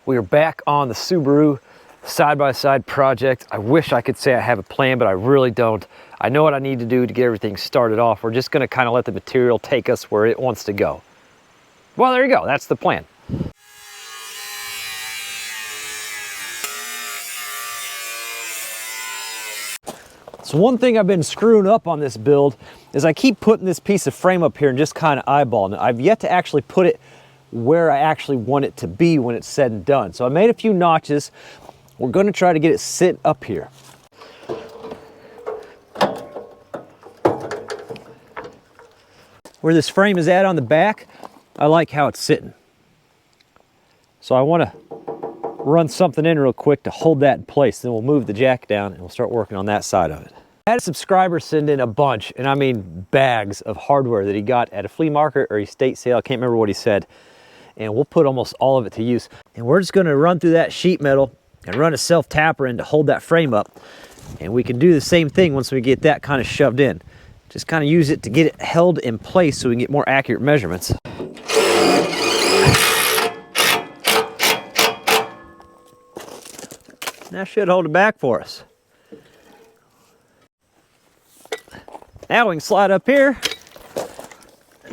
We are back on the Subaru side-by-side project. I wish I could say I have a plan, but I really don't. I know what I need to do to get everything started off. We're just gonna kind of let the material take us where it wants to go. Well, there you go, that's the plan. So one thing I've been screwing up on this build is I keep putting this piece of frame up here and just kind of eyeballing it. I've yet to actually put it where I actually want it to be when it's said and done. So I made a few notches. We're going to try to get it sit up here. Where this frame is at on the back, I like how it's sitting. So I want to run something in real quick to hold that in place. Then we'll move the jack down and we'll start working on that side of it. I had a subscriber send in a bunch, and I mean bags of hardware that he got at a flea market or a estate sale. I can't remember what he said. And we'll put almost all of it to use. And we're just gonna run through that sheet metal and run a self-tapper in to hold that frame up. And we can do the same thing once we get that kind of shoved in. Just kind of use it to get it held in place so we can get more accurate measurements. That should hold it back for us. Now we can slide up here,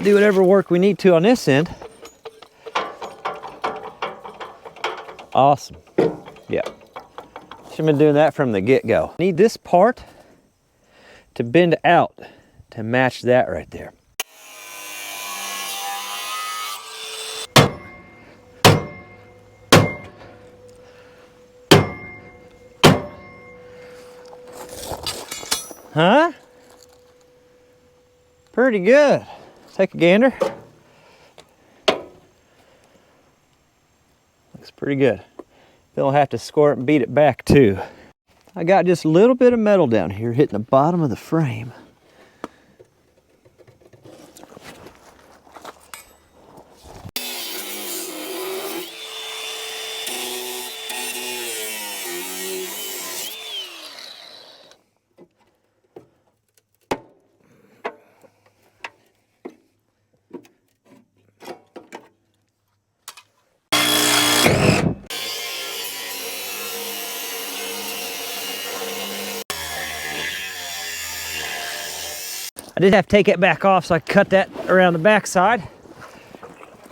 do whatever work we need to on this end. Awesome. Yeah. Should have been doing that from the get-go. Need this part to bend out to match that right there. Huh? Pretty good. Take a gander. Looks pretty good. Then we'll have to score it and beat it back too. I got just a little bit of metal down here hitting the bottom of the frame. I did have to take it back off, so I cut that around the back side.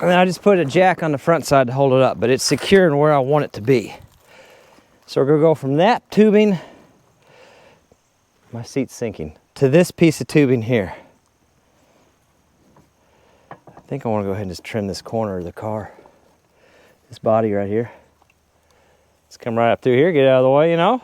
And then I just put a jack on the front side to hold it up, but it's securing where I want it to be. So we're gonna go from that tubing, my seat's sinking, to this piece of tubing here. I think I wanna go ahead and just trim this corner of the car. This body right here. Let's come right up through here, get out of the way, you know?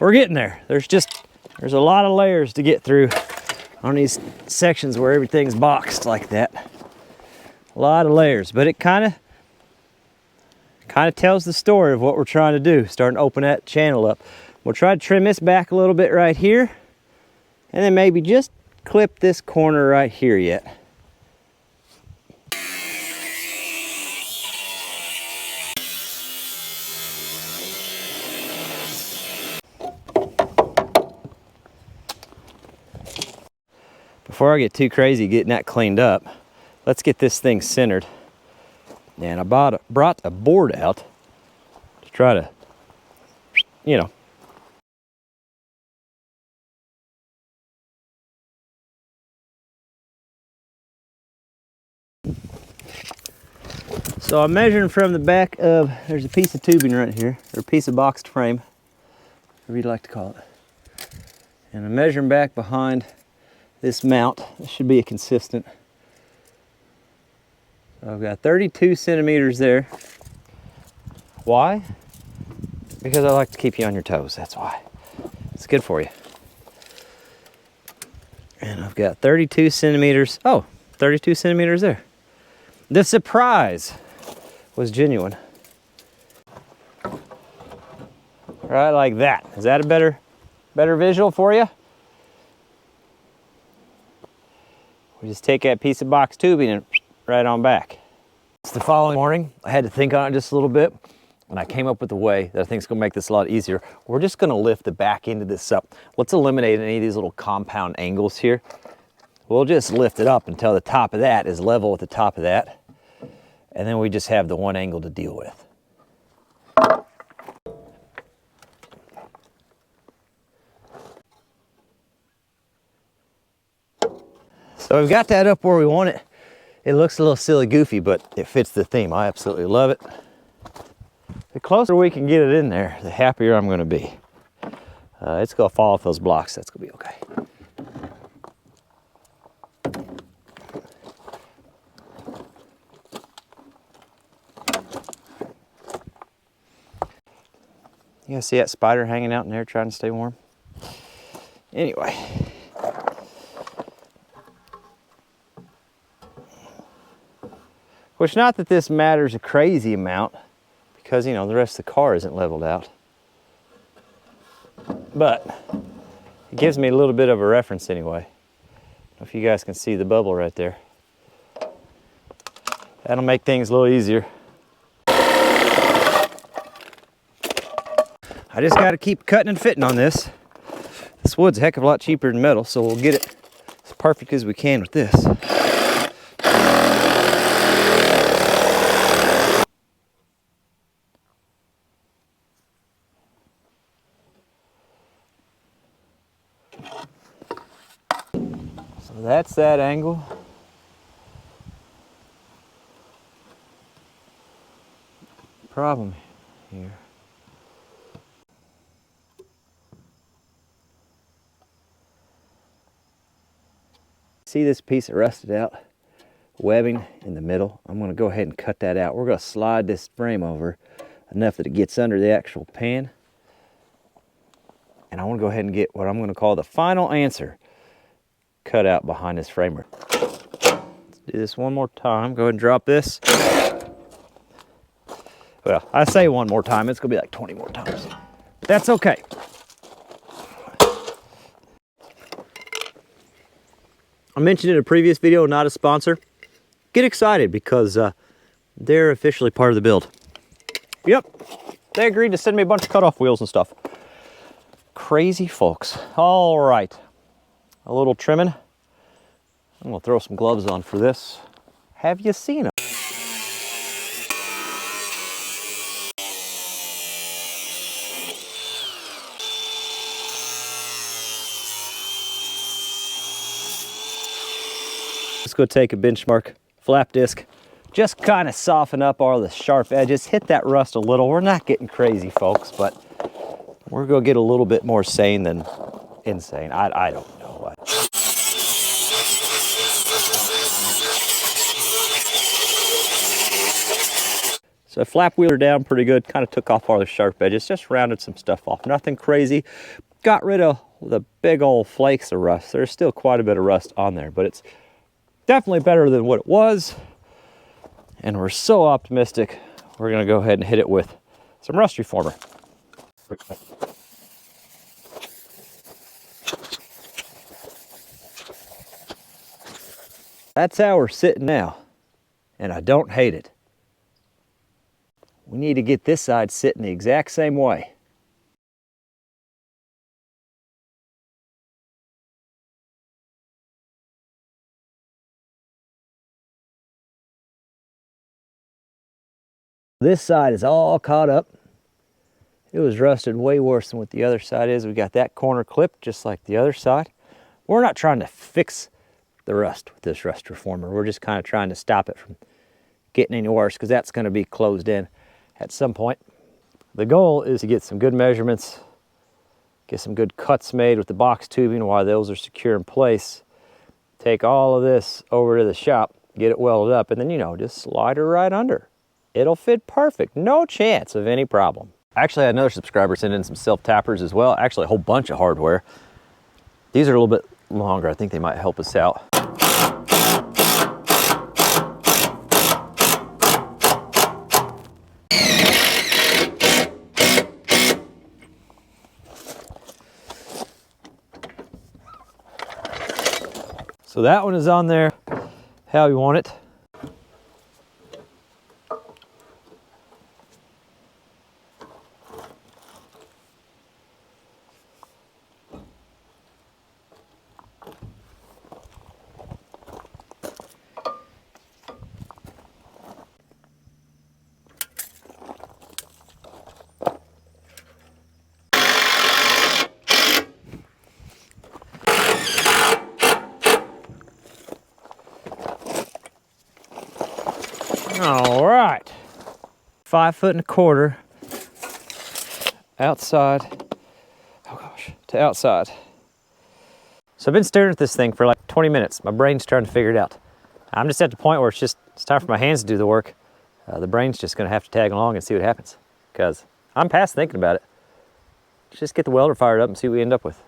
We're getting there. There's a lot of layers to get through on these sections where everything's boxed like that. A lot of layers, but it kind of tells the story of what we're trying to do, starting to open that channel up. We'll try to trim this back a little bit right here, and then maybe just clip this corner right here yet. Before I get too crazy getting that cleaned up, let's get this thing centered. And I brought a board out to try to, you know. So I'm measuring from the back of, there's a piece of tubing right here, or a piece of boxed frame, whatever you'd like to call it. And I'm measuring back behind this mount. This should be a consistent. So I've got 32 centimeters there. Why? Because I like to keep you on your toes, that's why. It's good for you. And I've got 32 centimeters. Oh, 32 centimeters there. The surprise was genuine. Right like that. Is that a better visual for you? We just take that piece of box tubing and right on back. It's the following morning. I had to think on it just a little bit, and I came up with a way that I think is going to make this a lot easier. We're just going to lift the back end of this up. Let's eliminate any of these little compound angles here. We'll just lift it up until the top of that is level with the top of that, and then we just have the one angle to deal with. So we've got that up where we want it. It looks a little silly goofy, but it fits the theme. I absolutely love it. The closer we can get it in there, the happier I'm going to be. It's going to fall off those blocks. That's going to be okay. You guys see that spider hanging out in there trying to stay warm? Anyway. Which, not that this matters a crazy amount, because, you know, the rest of the car isn't leveled out. But it gives me a little bit of a reference anyway. I don't know if you guys can see the bubble right there. That'll make things a little easier. I just got to keep cutting and fitting on this. This wood's a heck of a lot cheaper than metal, so we'll get it as perfect as we can with this. So that's that angle. Problem here. See this piece of rusted out webbing in the middle? I'm going to go ahead and cut that out. We're going to slide this frame over enough that it gets under the actual pan. And I want to go ahead and get what I'm going to call the final answer cut out behind this framer. Let's do this one more time. Go ahead and drop this. Well, I say one more time. It's going to be like 20 more times. That's okay. I mentioned in a previous video, not a sponsor. Get excited because they're officially part of the build. Yep, they agreed to send me a bunch of cutoff wheels and stuff. Crazy folks. All right, a little trimming. I'm gonna throw some gloves on for this. Have you seen them? Let's go take a benchmark flap disc. Just kind of soften up all the sharp edges. Hit that rust a little. We're not getting crazy, folks, but we're gonna get a little bit more sane than insane. I don't know what. So I flap wheeled her down pretty good. Kind of took off all the sharp edges. Just rounded some stuff off. Nothing crazy. Got rid of the big old flakes of rust. There's still quite a bit of rust on there, but it's definitely better than what it was. And we're so optimistic, we're gonna go ahead and hit it with some rust reformer. That's how we're sitting now, and I don't hate it. We need to get this side sitting the exact same way. This side is all caught up. It was rusted way worse than what the other side is. We got that corner clipped just like the other side. We're not trying to fix the rust with this rust reformer. We're just kind of trying to stop it from getting any worse, because that's going to be closed in at some point. The goal is to get some good measurements, get some good cuts made with the box tubing while those are secure in place. Take all of this over to the shop, get it welded up, and then, you know, just slide her right under. It'll fit perfect. No chance of any problem. Actually, I had another subscriber send in some self-tappers as well. Actually, a whole bunch of hardware. These are a little bit longer. I think they might help us out. So that one is on there how you want it. All right, 5 1/4 outside, oh gosh, to outside. So I've been staring at this thing for like 20 minutes. My brain's trying to figure it out. I'm just at the point where it's time for my hands to do the work. The brain's just gonna have to tag along and see what happens, because I'm past thinking about it. Let's just get the welder fired up and see what we end up with.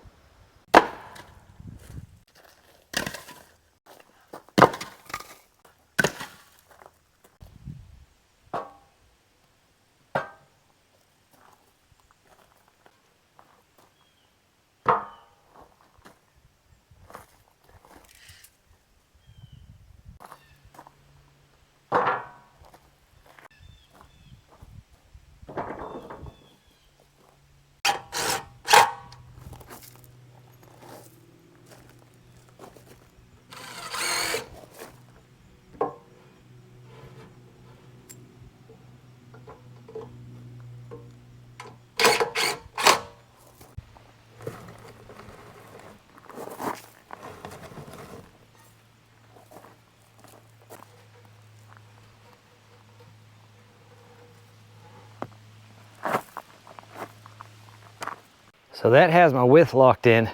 So that has my width locked in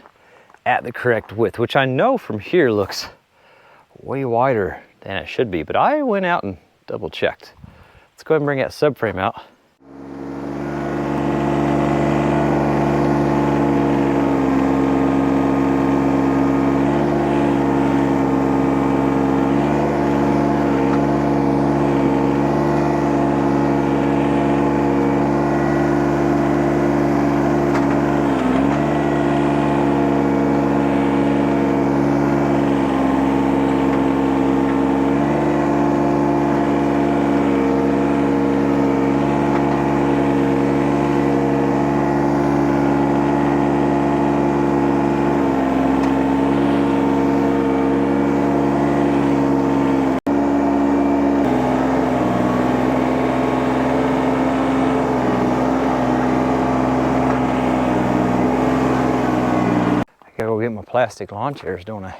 at the correct width, which I know from here looks way wider than it should be, but I went out and double checked. Let's go ahead and bring that subframe out. Gotta go get my plastic lawn chairs, don't I?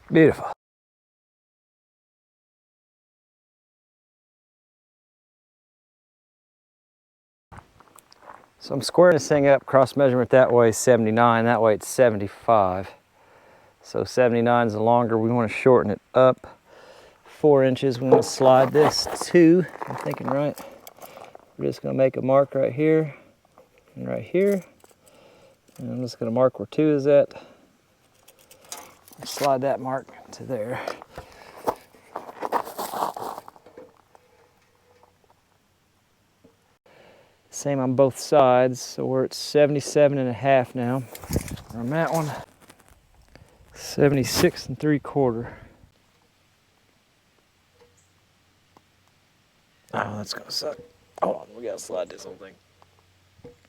Beautiful. So I'm squaring this thing up, cross measurement that way 79, that way it's 75. So 79 is the longer, we want to shorten it up 4 inches. We want to slide this to, I'm thinking right, we're just going to make a mark right here and right here. And I'm just going to mark where 2 is at. Slide that mark to there. Same on both sides, so we're at 77.5 now. On that one, 76 3/4. Oh, that's gonna suck. Hold on, we gotta slide this whole thing.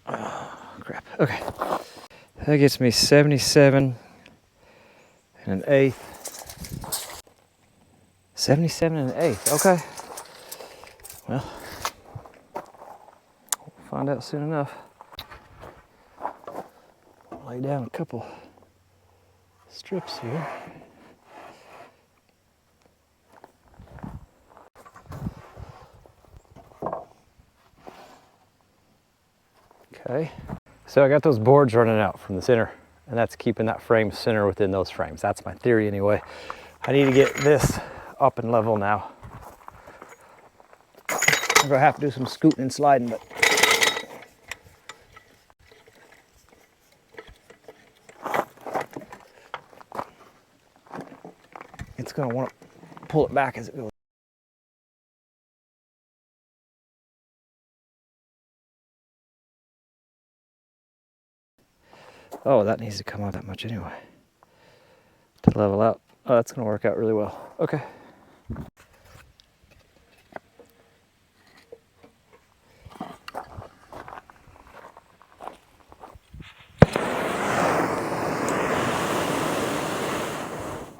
Oh, crap. Okay. That gets me 77 1/8. 77 1/8, okay. Well, we'll find out soon enough. Lay down a couple strips here. Okay, so I got those boards running out from the center, and that's keeping that frame center within those frames. That's my theory anyway. I need to get this up and level now. I'm gonna have to do some scooting and sliding, but it's gonna want to pull it back as it goes. Oh, that needs to come out that much anyway to level out. Oh, that's gonna work out really well. Okay.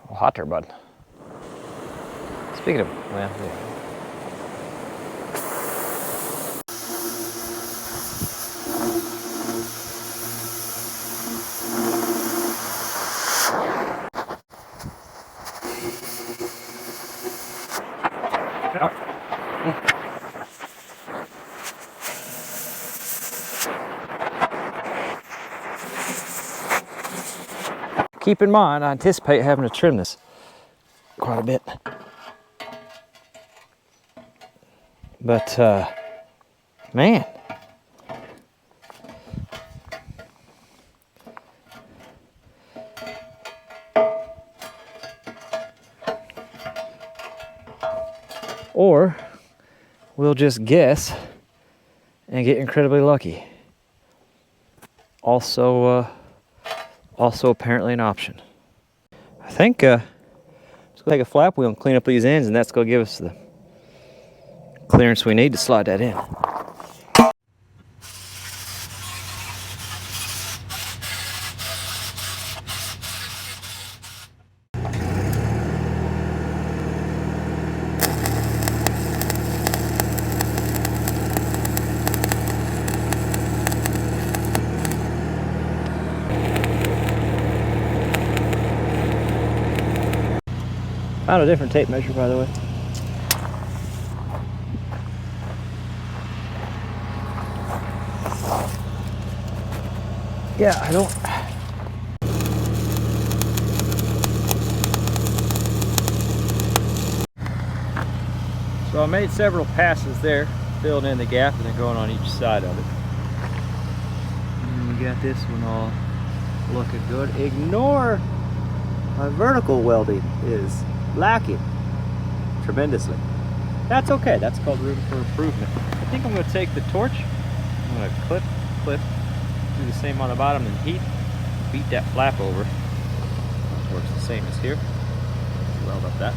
Oh, hot there, bud. Speaking of, well, yeah. Keep in mind, I anticipate having to trim this quite a bit. But, man. Or we'll just guess and get incredibly lucky. Also apparently an option. I think let's go take a flap wheel and clean up these ends, and that's going to give us the clearance we need to slide that in. Found a different tape measure, by the way. Yeah, I don't. So I made several passes there, filling in the gap and then going on each side of it. And we got this one all looking good. Ignore my vertical welding is lacking tremendously. That's okay, that's called room for improvement. I think I'm going to take the torch, I'm going to clip, do the same on the bottom and heat, beat that flap over. Works the same as here. Weld up that.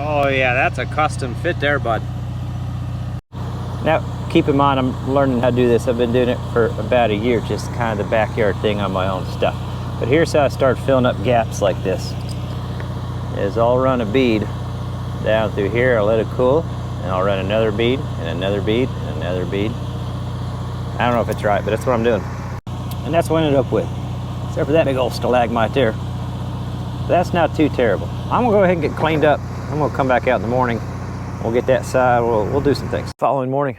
Oh yeah, that's a custom fit there, bud. Now, keep in mind, I'm learning how to do this. I've been doing it for about a year, just kind of the backyard thing on my own stuff. But here's how I start filling up gaps like this. Is I'll run a bead down through here, I'll let it cool, and I'll run another bead, and another bead, and another bead. I don't know if it's right, but that's what I'm doing. And that's what I ended up with. Except for that big old stalagmite there. But that's not too terrible. I'm gonna go ahead and get cleaned up. I'm gonna come back out in the morning. We'll get that side, we'll do some things. Following morning,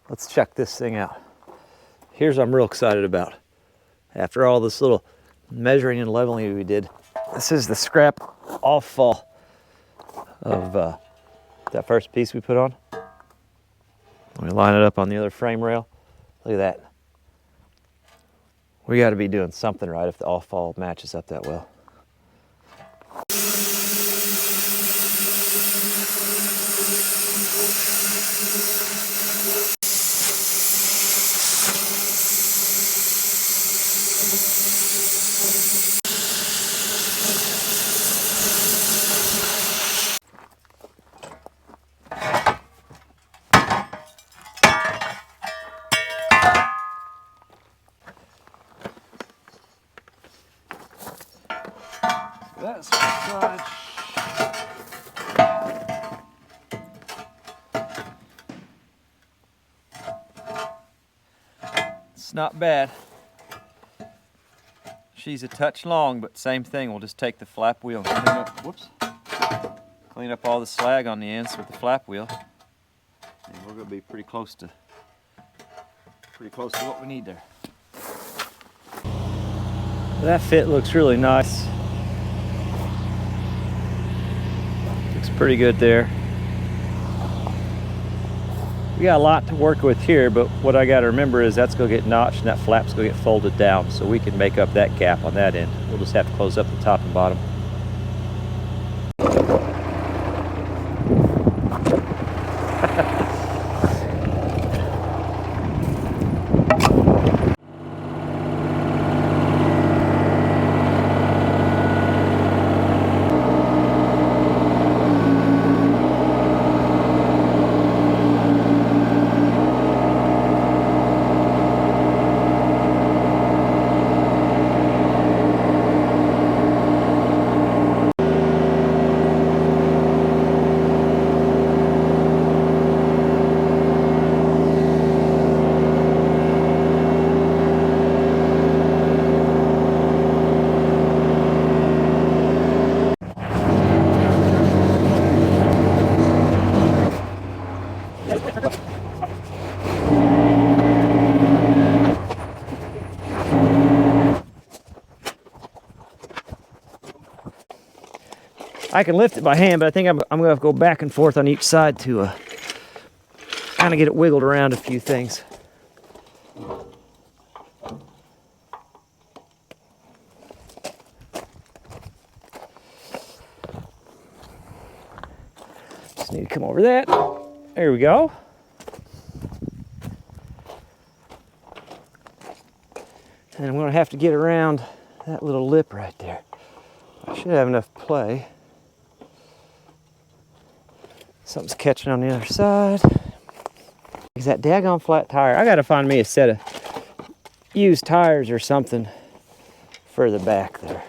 let's check this thing out. Here's what I'm real excited about. After all this little measuring and leveling we did, this is the scrap off-fall of that first piece we put on. Let me line it up on the other frame rail. Look at that. We gotta be doing something right if the off-fall matches up that well. That's such. It's not bad. She's a touch long, but same thing. We'll just take the flap wheel and clean up, whoops, clean up all the slag on the ends with the flap wheel. And we're gonna be pretty close to what we need there. That fit looks really nice. Looks pretty good there. We got a lot to work with here, but what I got to remember is that's going to get notched and that flap's going to get folded down, so we can make up that gap on that end. We'll just have to close up the top and bottom. I can lift it by hand, but I think I'm going to have to go back and forth on each side to kind of get it wiggled around a few things. Just need to come over that. There we go. And I'm going to have to get around that little lip right there. I should have enough play. Something's catching on the other side. Is that daggone flat tire? I gotta find me a set of used tires or something further back there.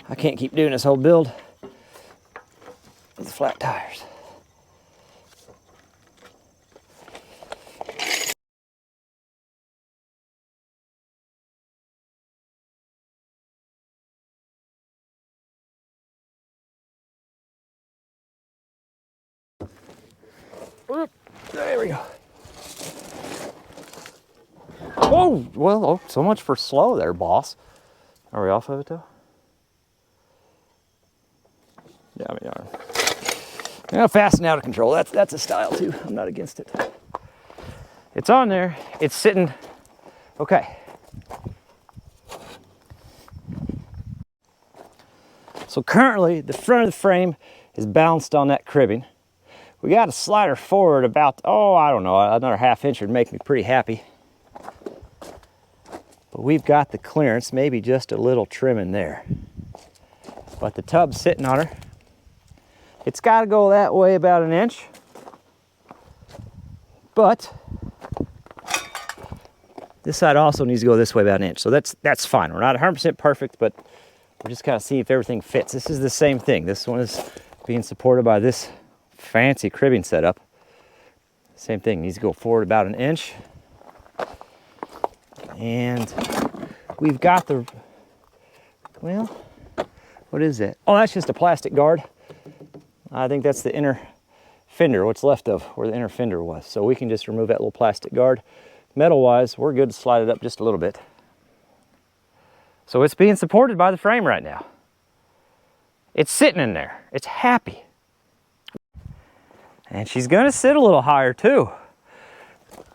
I can't keep doing this whole build with flat tires. There we go. Oh, well, oh, so much for slow there, boss. Are we off of it, though? Yeah, we are. Yeah, fast and out of control. That's a style, too. I'm not against it. It's on there. It's sitting. Okay. So currently, the front of the frame is balanced on that cribbing. We got a slider forward about, oh, I don't know, another ½ inch would make me pretty happy. But we've got the clearance, maybe just a little trim in there. But the tub's sitting on her. It's got to go that way about 1 inch. But this side also needs to go this way about 1 inch. So that's fine. We're not 100% perfect, but we're just kind of seeing if everything fits. This is the same thing. This one is being supported by this fancy cribbing setup. Same thing, needs to go forward about 1 inch. And we've got the, well, what is that? Oh, that's just a plastic guard. I think that's the inner fender, what's left of where the inner fender was. So we can just remove that little plastic guard. Metal-wise, we're good to slide it up just a little bit. So it's being supported by the frame right now. It's sitting in there. It's happy. And she's gonna sit a little higher too.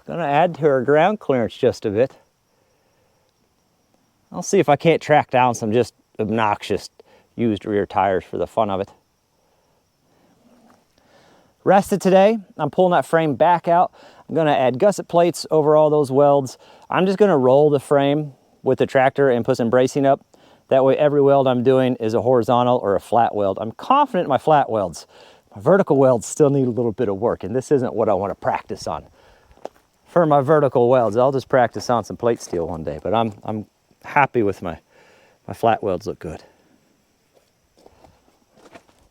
Gonna add to her ground clearance just a bit. I'll see if I can't track down some just obnoxious used rear tires for the fun of it. Rest of today, I'm pulling that frame back out. I'm gonna add gusset plates over all those welds. I'm just gonna roll the frame with the tractor and put some bracing up. That way every weld I'm doing is a horizontal or a flat weld. I'm confident in my flat welds. My vertical welds still need a little bit of work, and this isn't what I want to practice on. For my vertical welds, I'll just practice on some plate steel one day, but I'm happy with my flat welds. Look good.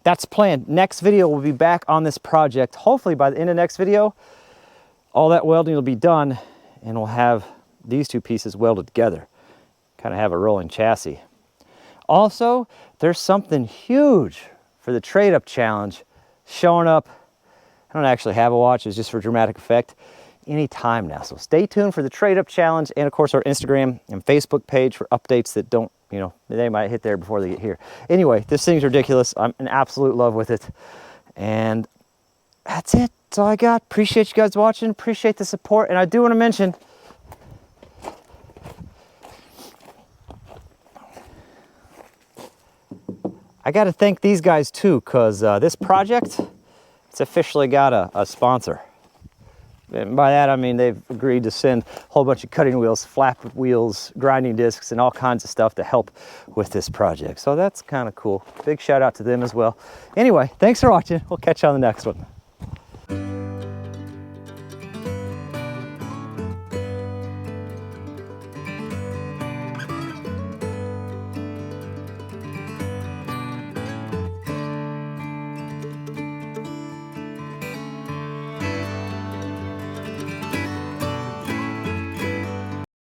That's planned. Next video, we'll be back on this project. Hopefully by the end of next video, all that welding will be done, and we'll have these two pieces welded together. Kind of have a rolling chassis. Also, there's something huge for the trade-up challenge showing up. I don't actually have a watch, it's just for dramatic effect. Any time now. So stay tuned for the trade-up challenge, and of course our Instagram and Facebook page for updates that don't, you know, they might hit there before they get here. Anyway, this thing's ridiculous. I'm in absolute love with it. And that's it. That's all I got. Appreciate you guys watching. Appreciate the support. And I do want to mention, I got to thank these guys too, because this project, it's officially got a sponsor. And by that, I mean they've agreed to send a whole bunch of cutting wheels, flap wheels, grinding discs, and all kinds of stuff to help with this project. So that's kind of cool. Big shout out to them as well. Anyway, thanks for watching. We'll catch you on the next one.